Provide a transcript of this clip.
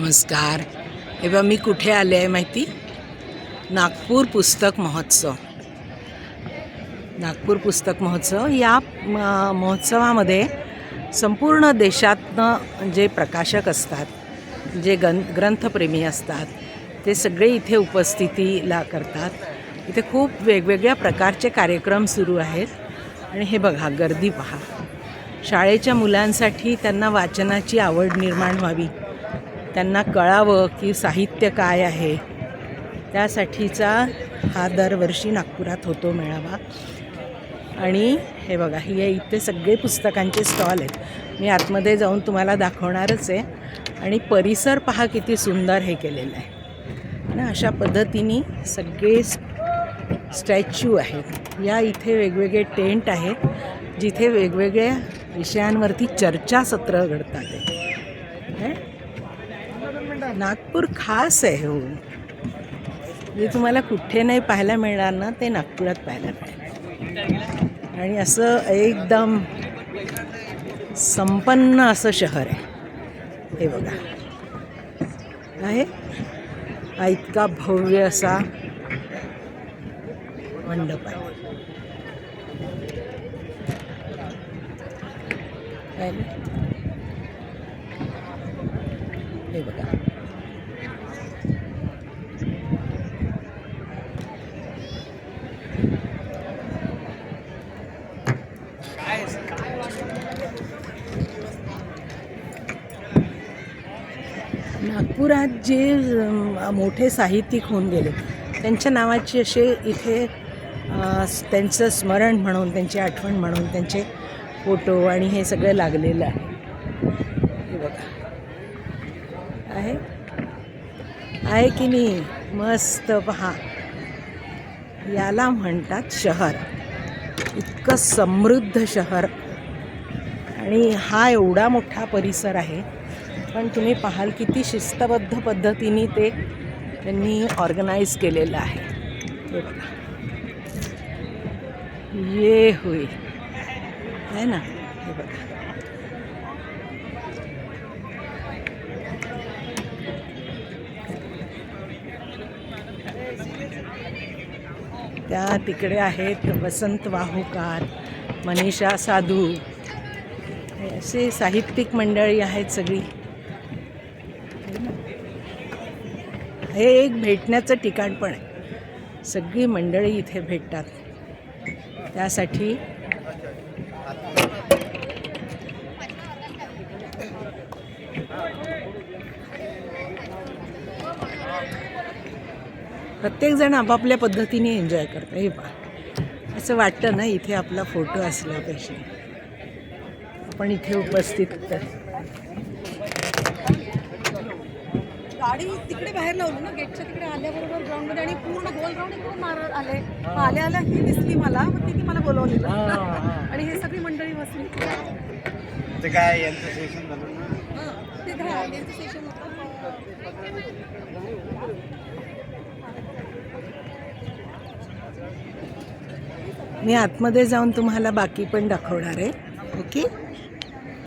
नमस्कार. हे बघा मी कुठे आले आहे माहिती? नागपूर पुस्तक महोत्सव. नागपूर पुस्तक महोत्सव या महोत्सवामध्ये संपूर्ण देशातनं जे प्रकाशक असतात, जे ग्रंथप्रेमी असतात, ते सगळे इथे उपस्थितीला करतात. इथे खूप वेगवेगळ्या प्रकारचे कार्यक्रम सुरू आहेत. आणि हे बघा गर्दी पहा. शाळेच्या मुलांसाठी त्यांना वाचनाची आवड निर्माण व्हावी, त्यांना कळावं की साहित्य काय आहे, त्यासाठीचा हा दरवर्षी नागपुरात होतो मेळावा. आणि हे बघा हे इथे सगळे पुस्तकांचे स्टॉल आहेत. मी आतमध्ये जाऊन तुम्हाला दाखवणारच आहे. आणि परिसर पहा किती सुंदर हे केलेलं आहे ना. अशा पद्धतीने सगळे स्टॅच्यू आहेत. या इथे वेगवेगळे टेंट आहेत जिथे वेगवेगळ्या विषयांवरती चर्चासत्र घडतात. नागपूर खास आहे हो. जे तुम्हाला कुठे नाही पाहायला मिळणार ना, ते नागपुरात पाहायला मिळेल. आणि असं एकदम संपन्न असं शहर आहे. हे बघा आहे हा इतका भव्य असा मंडप आहे. हे बघा नागपुरात जे मोठे साहित्यिक होऊन गेले त्यांच्या नावाचे असे इथे त्यांचं स्मरण म्हणून, त्यांची आठवण म्हणून त्यांचे फोटो आणि हे सगळं लागलेलं आहे. हे बघा आहे की नाही मस्त पहा. याला म्हणतात शहर. इतकं समृद्ध शहर. आणि हा एवढा मोठा परिसर आहे, पण तुम्ही पाहाल किती शिस्तबद्ध पद्धतीने ते त्यांनी ऑर्गनाईज केलेलं आहे. हे बघा ये होय आहे ना. हे बघा त्या तिकडे आहेत वसंत वाहुकार, मनीषा साधू, असे साहित्यिक मंडळी आहेत सगळी. हे एक भेटण्याचं ठिकाण पण आहे. सगळी मंडळी इथे भेटतात. त्यासाठी प्रत्येकजण आपापल्या पद्धतीने एन्जॉय करतं. हे पहा असं वाटतं ना इथे आपला फोटो असला पाहिजे. आपण इथे उपस्थित गाडी तिकडे बाहेर लावली ना गेटच्या तिकडे आल्याबरोबर ग्राउंडमध्ये आणि पूर्ण गोल राऊंड इकडून मारत आले. आल्या ही दिसली मला, मग तिने मला बोलवलेलं आणि हे सगळी मंडळी बसली. ते काय यांचं सेशन झालं ना. ते यांचं सेशन होतं. मी आतमध्ये जाऊन तुम्हाला बाकी पण दाखवणार आहे. ओके.